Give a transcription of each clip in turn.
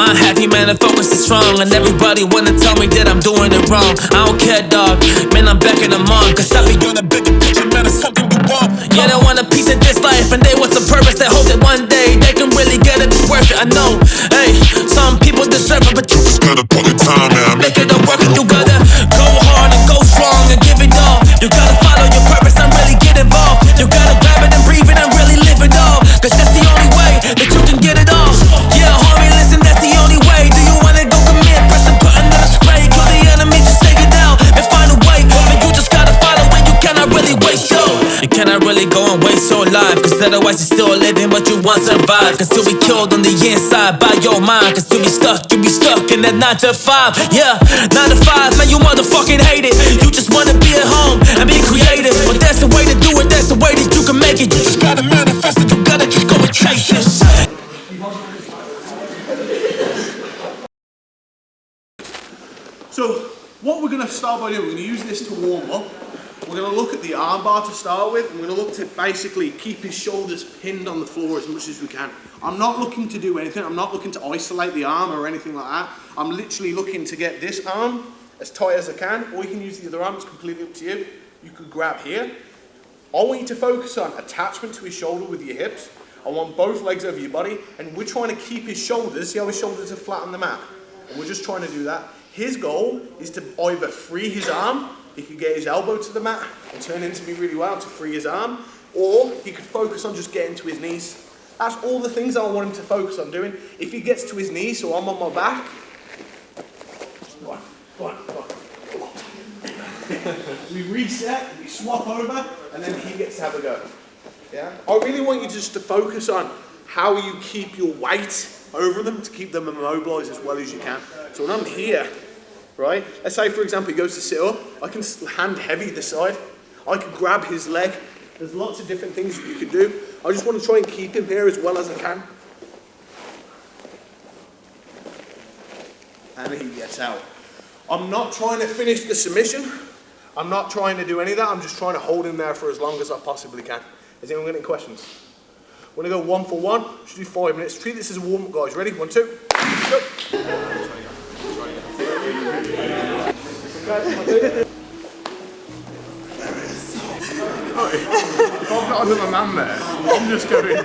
Mind happy, man, the focus is strong. And everybody wanna tell me that I'm doing it wrong. I don't care, dog, man, I'm back in the monk. Cause I be doing a bigger picture, man, it's something you want. Yeah, they want a piece of this life, and they want some purpose. They hope that one day they can really get it, it's worth it. I know, hey, some people deserve it, but you just gotta put the time in. Make it a work, and you gotta go hard and go strong and give it all. You gotta follow your purpose and really get involved. You gotta grab it and breathe it and really live it all. Cause that's the only way that you can get it all. Yeah, homie, listen, that's the only way. Do you wanna go commit? Press and button on a spray. Kill the enemy, just take it down and find a way. But you just gotta follow it, you cannot really waste your. You cannot really go and waste your life. Cause otherwise you're still living, but you won't survive. Cause you'll be killed on the inside by your mind. Cause you'll be stuck in that 9 to 5. Yeah, 9 to 5, man, you motherfucking hate it. You just wanna be at home and be creative. But that's the way to do it, that's the way that you can make it. You just gotta manifest it, you gotta just go and chase it. So, what we're going to start by doing, we're going to use this to warm up. We're going to look at the armbar to start with, and we're going to look to basically keep his shoulders pinned on the floor as much as we can. I'm not looking to do anything, I'm not looking to isolate the arm or anything like that. I'm literally looking to get this arm as tight as I can, or you can use the other arm, it's completely up to you. You could grab here. I want you to focus on attachment to his shoulder with your hips. I want both legs over your body, and we're trying to keep his shoulders, see how his shoulders are flat on the mat? And we're just trying to do that. His goal is to either free his arm, he could get his elbow to the mat and turn into me really well to free his arm, or he could focus on just getting to his knees. That's all the things I want him to focus on doing. If he gets to his knees, so I'm on my back, go on. We reset, we swap over, and then he gets to have a go. Yeah? I really want you just to focus on how you keep your weight over them to keep them immobilized as well as you can. So when I'm here, right, let's say for example he goes to sit up, I can hand heavy this side, I can grab his leg. There's lots of different things that you can do. I just want to try and keep him here as well as I can. And he gets out. I'm not trying to finish the submission. I'm not trying to do any of that. I'm just trying to hold him there for as long as I possibly can. Has anyone got any questions? We're going to go 1 for 1. Should do 5 minutes. Treat this as a warm-up, guys. Ready? 1, 2, go. If I've got another man there, I'm just going,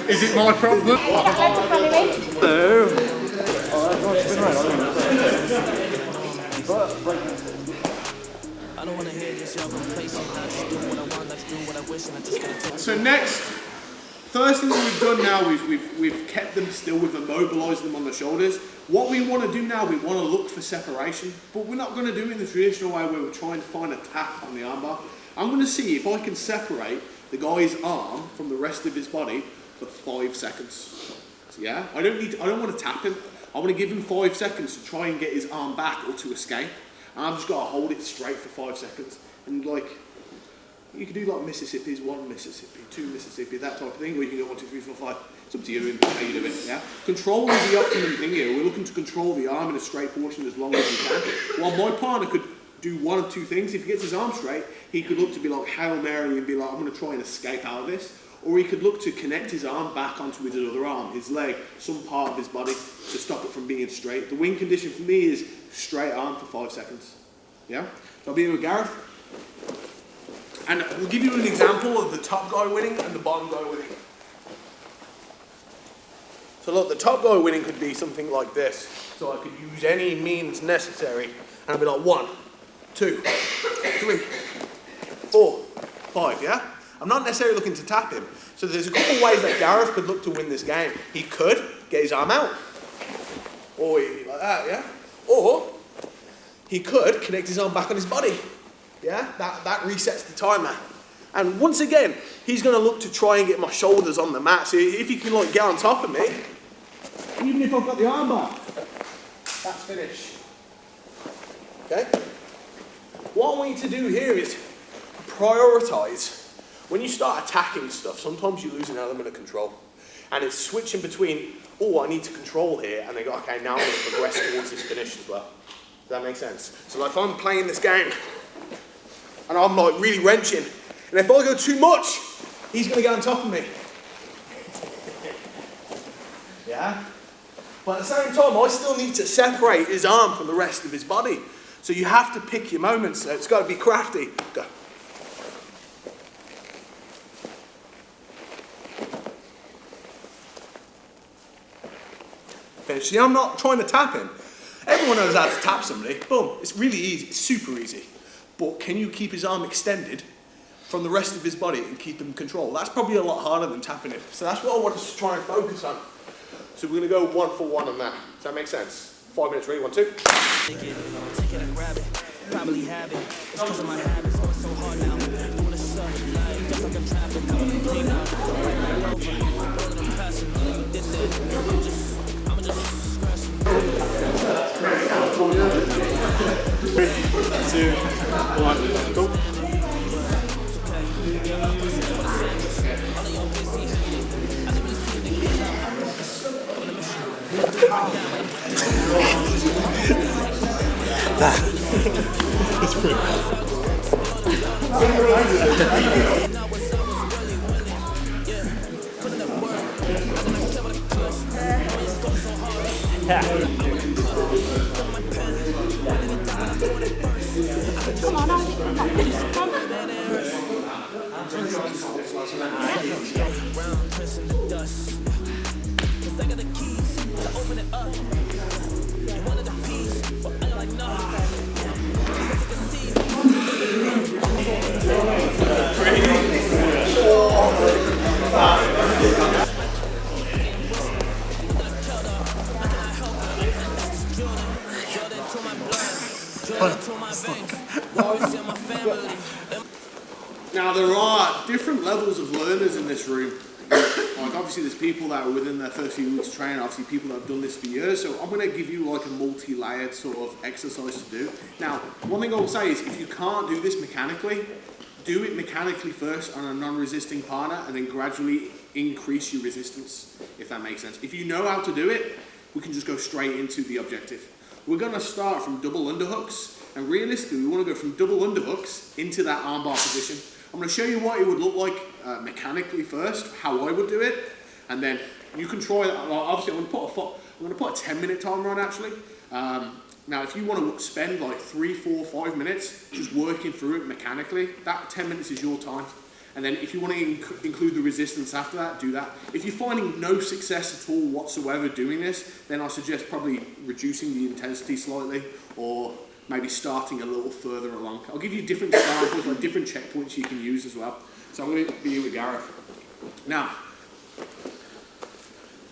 is it my problem? Hello. So next, first thing that we've done now is we've kept them still, we've immobilised them on the shoulders. What we want to do now, we want to look for separation, but we're not going to do it in the traditional way where we're trying to find a tap on the armbar. I'm going to see if I can separate the guy's arm from the rest of his body for 5 seconds. So yeah, I don't want to tap him. I want to give him 5 seconds to try and get his arm back or to escape. And I've just got to hold it straight for 5 seconds. And like, you can do like Mississippi's, 1 Mississippi, 2 Mississippi, that type of thing, or you can go 1, 2, 3, 4, 5. It's up to you how you do it, yeah? Control is the optimum thing here. We're looking to control the arm in a straight portion as long as we can. While my partner could do 1 of 2 things. If he gets his arm straight, he could look to be like Hail Mary and be like, I'm going to try and escape out of this. Or he could look to connect his arm back onto his other arm, his leg, some part of his body to stop it from being straight. The win condition for me is straight arm for 5 seconds. Yeah? So I'll be here with Gareth. And we'll give you an example of the top guy winning and the bottom guy winning. So look, the top guy winning could be something like this. So I could use any means necessary and I'd be like 1, 2, 3, 4, 5, yeah? I'm not necessarily looking to tap him. So there's a couple of ways that Gareth could look to win this game. He could get his arm out. Or like that, yeah? Or he could connect his arm back on his body. Yeah? That resets the timer. And once again, he's going to look to try and get my shoulders on the mat. So if he can like get on top of me, even if I've got the armbar, that's finished. Okay? What I want you to do here is prioritize. When you start attacking stuff, sometimes you lose an element of control. And it's switching between, oh, I need to control here, and then go, okay, now I'm going to progress towards this finish as well. Does that make sense? So like if I'm playing this game, and I'm like really wrenching, and if I go too much, he's going to get on top of me. Yeah? If But at the same time, I still need to separate his arm from the rest of his body. So you have to pick your moments. So it's got to be crafty. Go. Finish. See, I'm not trying to tap him. Everyone knows how to tap somebody. Boom. It's really easy. It's super easy. But can you keep his arm extended from the rest of his body and keep him in control? That's probably a lot harder than tapping him. So that's what I want us to try and focus on. So we're going to go 1 for 1 on that. Does that make sense? 5 minutes, ready? 1, 2. Take it and grab it. Probably have it. It's because of my habits. Going so hard now. Doing the stuff like just like I'm trapping. Now I'm clean out. Right over. More than I'm passing. None of you did that. I'ma just scratch. 3, 2, 1, go. That's pretty cool. Come on, come on. Now there are different levels of learners in this room. Like obviously there's people that are within their first few weeks training, obviously people that have done this for years, so I'm going to give you like a multi-layered sort of exercise to do. Now, one thing I will say is if you can't do this mechanically, do it mechanically first on a non-resisting partner and then gradually increase your resistance, if that makes sense. If you know how to do it, we can just go straight into the objective. We're going to start from double underhooks, and realistically we want to go from double underhooks into that armbar position. I'm going to show you what it would look like mechanically first, how I would do it, and then you can try that. Well, obviously I'm going to put a 10-minute timer on actually. Now if you want to spend like 3, 4, 5 minutes just working through it mechanically, that 10 minutes is your time. And then if you want to include the resistance after that, do that. If you're finding no success at all whatsoever doing this, then I suggest probably reducing the intensity slightly, or maybe starting a little further along. I'll give you different examples, like different checkpoints you can use as well. So I'm going to be here with Gareth. Now,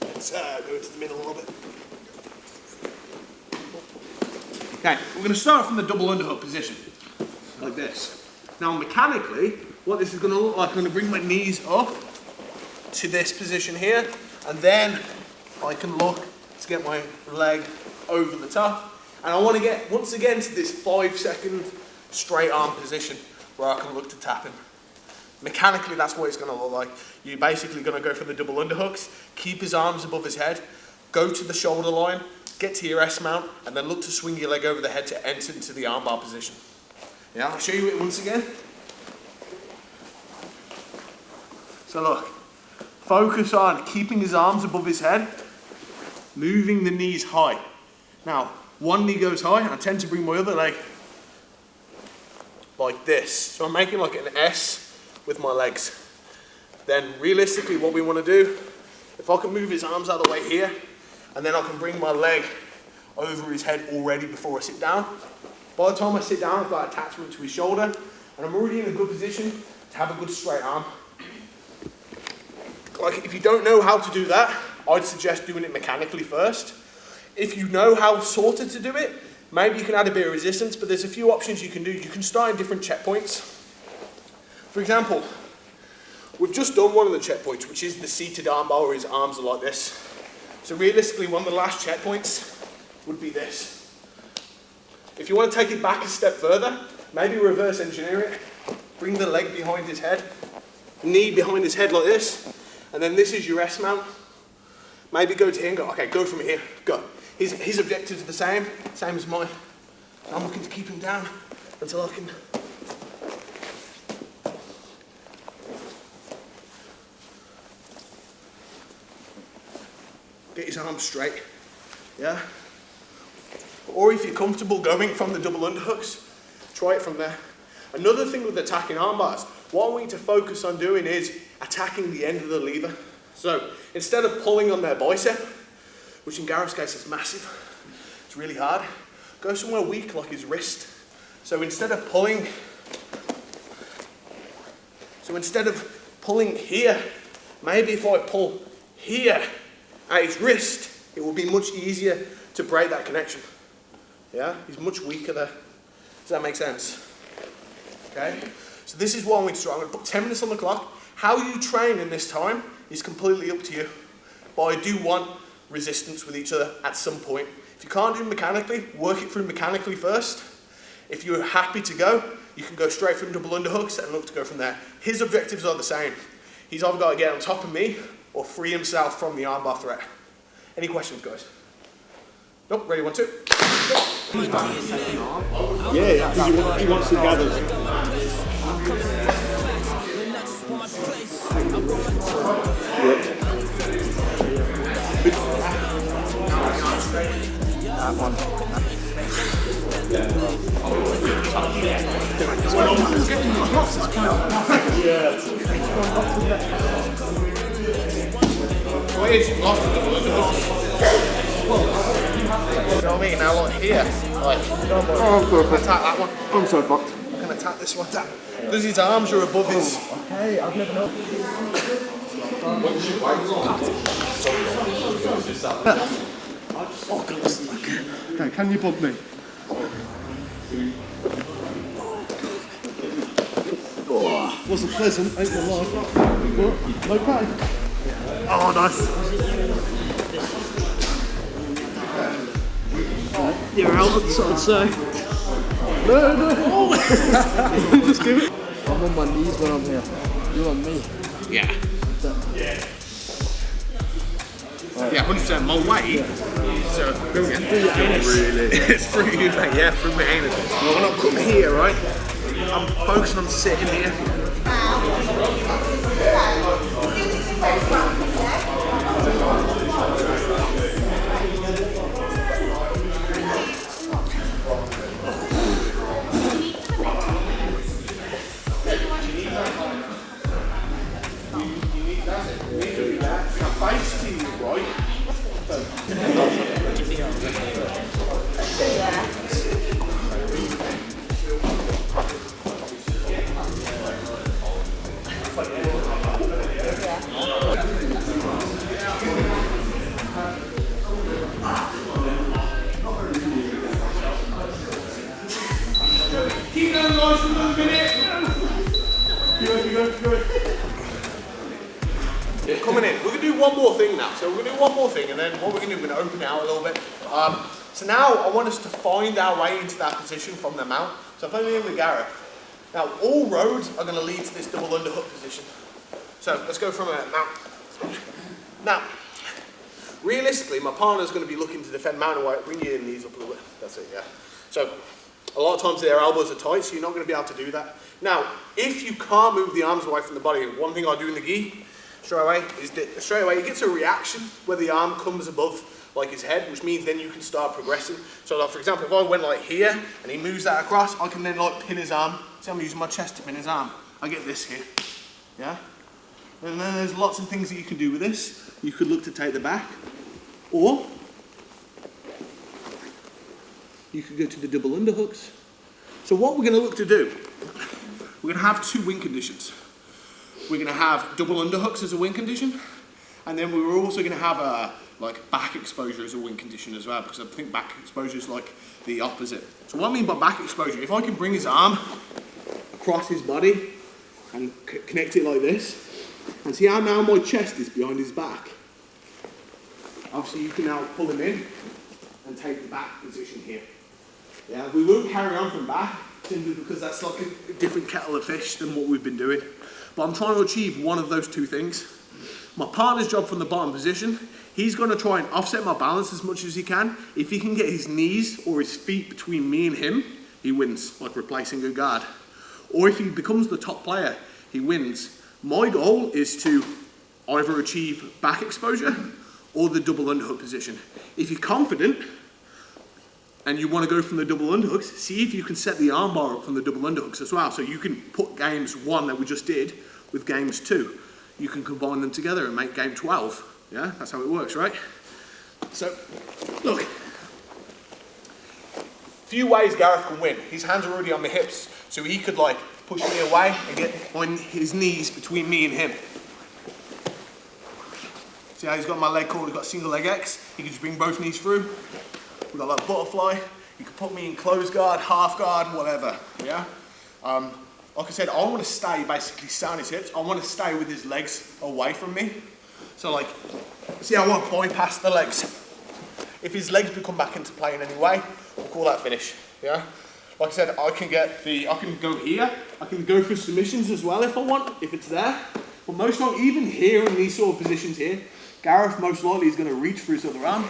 let's go into the middle a little bit. Okay, we're going to start from the double underhook position, like this. Now mechanically, what this is going to look like, I'm going to bring my knees up to this position here, and then I can look to get my leg over the top. And I want to get, once again, to this 5-second straight arm position where I can look to tap him. Mechanically, that's what it's going to look like. You're basically going to go for the double underhooks, keep his arms above his head, go to the shoulder line, get to your S mount, and then look to swing your leg over the head to enter into the armbar position. Yeah, I'll show you it once again. So look, focus on keeping his arms above his head, moving the knees high. Now, one knee goes high, and I tend to bring my other leg like this. So I'm making like an S with my legs. Then realistically what we want to do, if I can move his arms out of the way here, and then I can bring my leg over his head already before I sit down. By the time I sit down, I've got attachment to his shoulder, and I'm already in a good position to have a good straight arm. Like if you don't know how to do that, I'd suggest doing it mechanically first. If you know how sorted to do it, maybe you can add a bit of resistance, but there's a few options you can do. You can start in different checkpoints. For example, we've just done one of the checkpoints, which is the seated armbar where his arms are like this. So realistically, one of the last checkpoints would be this. If you want to take it back a step further, maybe reverse engineer it. Bring the leg behind his head, knee behind his head like this, and then this is your S mount. Maybe go to here and go, okay, go from here, go. His objectives are the same as mine. I'm looking to keep him down until I can. Get his arms straight. Yeah? Or if you're comfortable going from the double underhooks, try it from there. Another thing with attacking arm bars, what we need to focus on doing is attacking the end of the lever. So instead of pulling on their bicep, which in Gareth's case is massive, it's really hard, go somewhere weak like his wrist. So instead of pulling here, maybe if I pull here at his wrist, it will be much easier to break that connection. Yeah, he's much weaker there. Does that make sense? Okay, so this is what I'm going to try. I'm going to put 10 minutes on the clock. How you train in this time is completely up to you. But I do want resistance with each other at some point. If you can't do it mechanically, work it through mechanically first. If you're happy to go, you can go straight from double underhooks and look to go from there. His objectives are the same. He's either got to get on top of me or free himself from the armbar threat. Any questions, guys? Nope, ready, 1, 2. Yeah, because he wants to gather. That one. You know what I mean? Now look here. Like, attack that one. I'm so fucked. I can attack this one. Because his arms are above his. Okay, I've never known. Oh, God. Okay, can you bump me? Oh, wasn't pleasant, ain't gonna lie. But, okay. Oh, nice. You're Albert, I'd say. No. Oh. Just give it. I'm on my knees when I'm here. You're on me. Yeah. Yeah, 100%. My weight. So, really? It's through you, mate. Yeah, through my anus. When I come here, right, I'm focusing on sitting here. Keep going, guys, for another minute. Good. Coming in. We're going to do one more thing now. So we're going to do one more thing, and then what we're going to do, we're going to open it out a little bit. So now I want us to find our way into that position from the mount. So I'm playing in with Gareth. Now all roads are going to lead to this double underhook position. So let's go from a mount. Now, realistically, my partner's going to be looking to defend mountain weight. Bring your knees up a little bit. That's it, yeah. So a lot of times their elbows are tight, so you're not going to be able to do that. Now, if you can't move the arms away from the body, one thing I do in the gi straight away is that straight away it gets a reaction where the arm comes above like his head, which means then you can start progressing. So like, for example, if I went like here and he moves that across, I can then like pin his arm. See, I'm using my chest to pin his arm. I get this here, yeah? And then there's lots of things that you can do with this. You could look to take the back, or you could go to the double underhooks. So what we're going to look to do, we're going to have two win conditions. We're going to have double underhooks as a win condition, and then we're also going to have like back exposure as a win condition as well, because I think back exposure is like the opposite. So what I mean by back exposure, if I can bring his arm across his body and connect it like this, and see how now my chest is behind his back. Obviously you can now pull him in and take the back position here. Yeah, we won't carry on from back, simply because that's like a different kettle of fish than what we've been doing. But I'm trying to achieve one of those two things. My partner's job from the bottom position, he's going to try and offset my balance as much as he can. If he can get his knees or his feet between me and him, he wins, like replacing a guard. Or if he becomes the top player, he wins. My goal is to either achieve back exposure or the double underhook position. If you're confident and you want to go from the double underhooks, see if you can set the armbar up from the double underhooks as well. So you can put games 1 that we just did with games 2. You can combine them together and make game 12. Yeah, that's how it works, right? So, look. Few ways Gareth can win. His hands are already on the hips, so he could like push me away and get on his knees between me and him. See how he's got my leg caught, he's got single leg X. He can just bring both knees through. We've got like butterfly. You can put me in close guard, half guard, whatever, yeah? Like I said, I want to stay basically sat on his hips. I want to stay with his legs away from me. So like, see how I bypass the legs. If his legs become back into play in any way, we'll call that finish, yeah? Like I said, I can go here. I can go for submissions as well if I want, if it's there. But most of even here in these sort of positions here, Gareth most likely is going to reach for his other arm,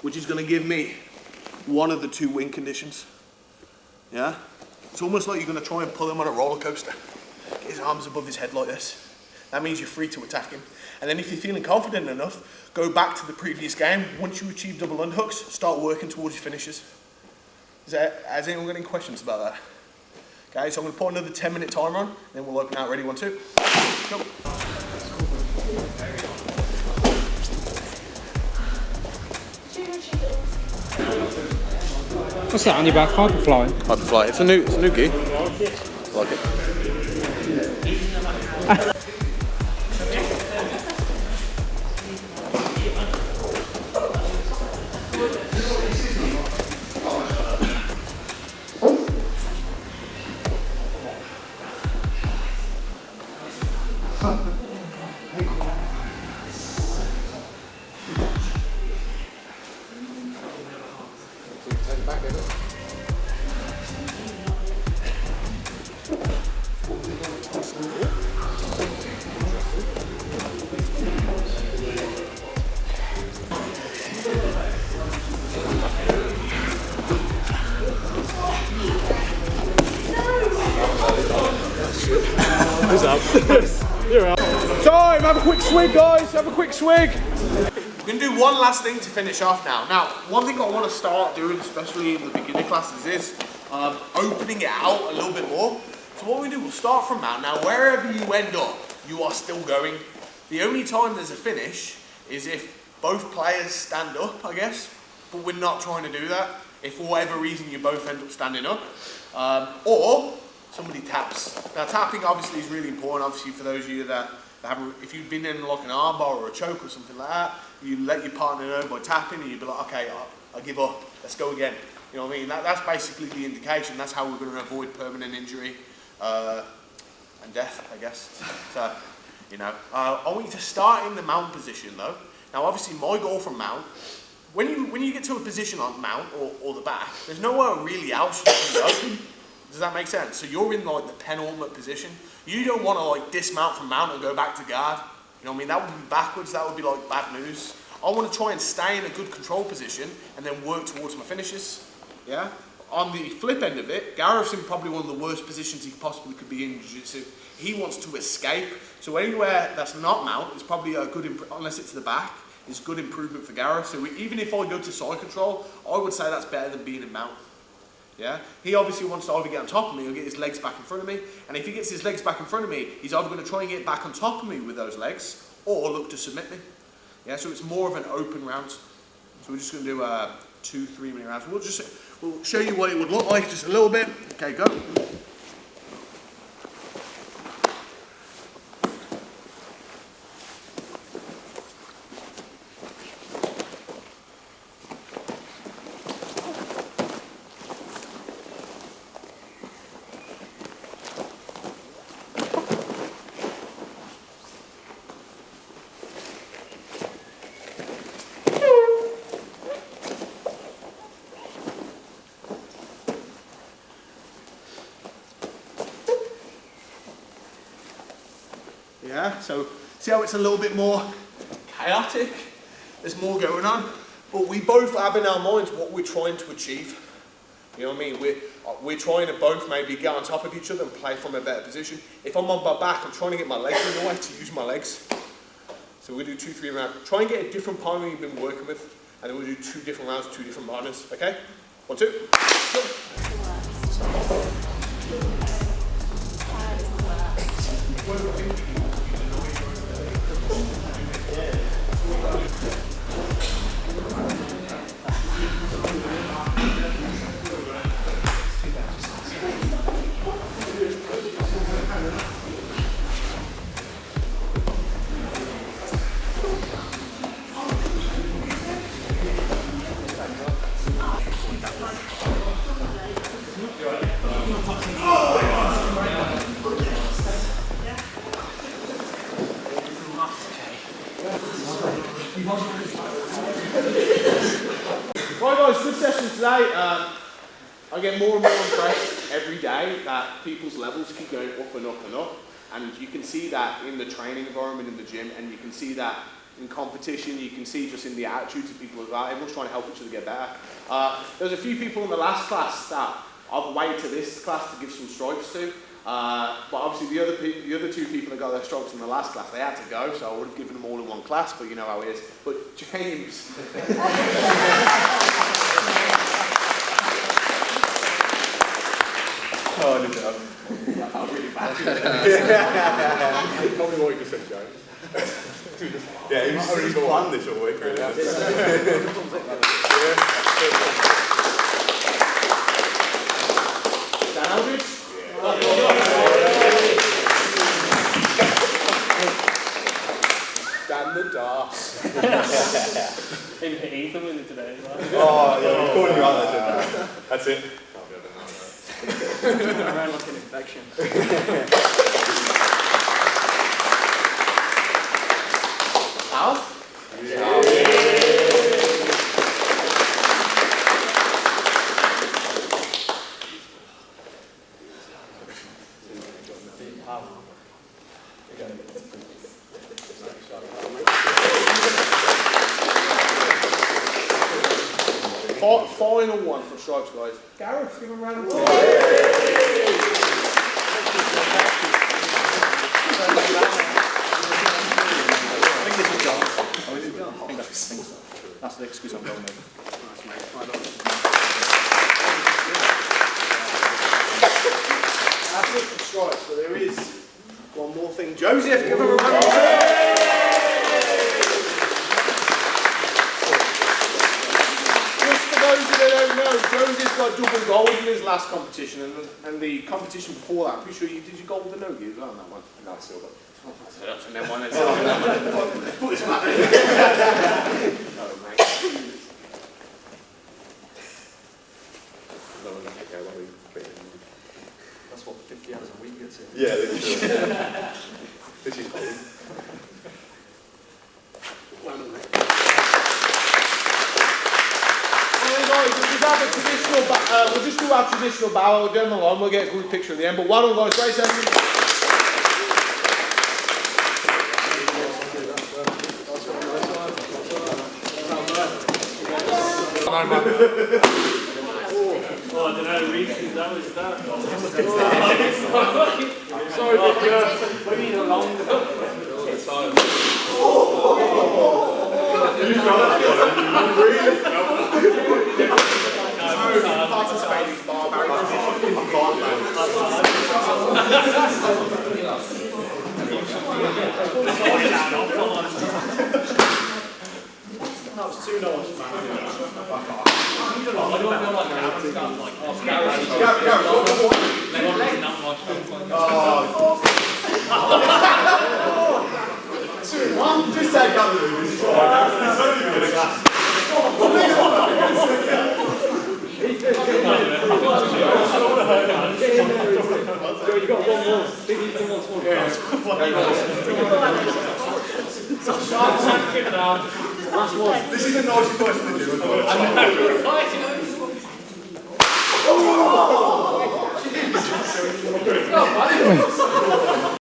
which is going to give me one of the 2 win conditions, yeah? It's almost like you're going to try and pull him on a roller coaster. Get his arms above his head like this. That means you're free to attack him. And then if you're feeling confident enough, go back to the previous game. Once you achieve double underhooks, start working towards your finishes. Has anyone got any questions about that? Okay, so I'm going to put another 10-minute timer on, and then we'll open out. Ready, 1, 2. Go. What's that on your back? Hyperfly? Hyperfly. It's a new gi. I like it. You're out. Time! Have a quick swig, guys! Have a quick swig! We're going to do one last thing to finish off now. Now, one thing I want to start doing, especially in the beginner classes, is opening it out a little bit more. So what we do, we'll start from mount. Now, wherever you end up, you are still going. The only time there's a finish is if both players stand up, I guess. But we're not trying to do that. If for whatever reason you both end up standing up. Or somebody taps. Now tapping obviously is really important, obviously for those of you that haven't, if you've been in like an armbar or a choke or something like that, you let your partner know by tapping and you'd be like, okay, I give up, let's go again. You know what I mean? That's basically the indication. That's how we're going to avoid permanent injury and death, I guess. So, you know, I want you to start in the mount position though. Now obviously my goal from mount, when you get to a position on mount or the back, there's nowhere really else you can go. Does that make sense? So you're in like the penultimate position. You don't want to like dismount from mount and go back to guard. You know what I mean? That would be backwards. That would be like bad news. I want to try and stay in a good control position and then work towards my finishes. Yeah? On the flip end of it, Gareth's in probably one of the worst positions he possibly could be in Jiu-Jitsu. He wants to escape. So anywhere that's not mount is probably a good, unless it's the back, is good improvement for Gareth. So even if I go to side control, I would say that's better than being in mount. Yeah, he obviously wants to either get on top of me or get his legs back in front of me. And if he gets his legs back in front of me, he's either going to try and get back on top of me with those legs or look to submit me. Yeah, so it's more of an open round. So we're just going to do 2-3 minute rounds. We'll show you what it would look like just a little bit. Okay, go. Yeah, so see how it's a little bit more chaotic? There's more going on, but we both have in our minds what we're trying to achieve. You know what I mean? We're trying to both maybe get on top of each other and play from a better position. If I'm on my back, I'm trying to get my legs in the way to use my legs. So we're going to do 2-3 rounds. Try and get a different partner you've been working with, and then we'll do 2 different rounds, 2 different partners. Okay? 1, 2. Go. Right guys, good session today. I get more and more impressed every day that people's levels keep going up and up and up, and you can see that in the training environment in the gym, and you can see that in competition, you can see just in the attitudes of people as well. Everyone's trying to help each other get better. There's a few people in the last class that I've waited to this class to give some stripes to, but obviously the other 2 people that got their stripes in the last class, they had to go, so I would have given them all in one class, but you know how it is. But James... Oh, I didn't know. That felt really bad. Tell me what you just said, James. Yeah, he was planned this all week, really. Dan Aldridge? Dan the Darts. Maybe hit Ethan with it today. Oh, yeah, we're calling you out there. That's it. Around like an infection. Al? Final one for stripes, guys. Gareth, give him a round of applause. That's the excuse I'm going with. That's it for stripes, so there is one more thing. Joseph, give him a round of applause. For those that don't know, Joseph got double gold in his last competition, and the competition before that, I'm pretty sure you did your gold with the no-gi as well on that one. No, silver. And then one that's That's what 50 hours a week gets in. Yeah, literally. This is cool. We'll just do our traditional bow. We'll get them along. We'll get a good picture at the end. But well done, guys. Great session. Oh, I don't know, reaching, that was that. Sorry, but We need a long... That was too nice, man. Just say that. You got one more. Big Ethan wants one. Last one. This is the nicest person to do as well.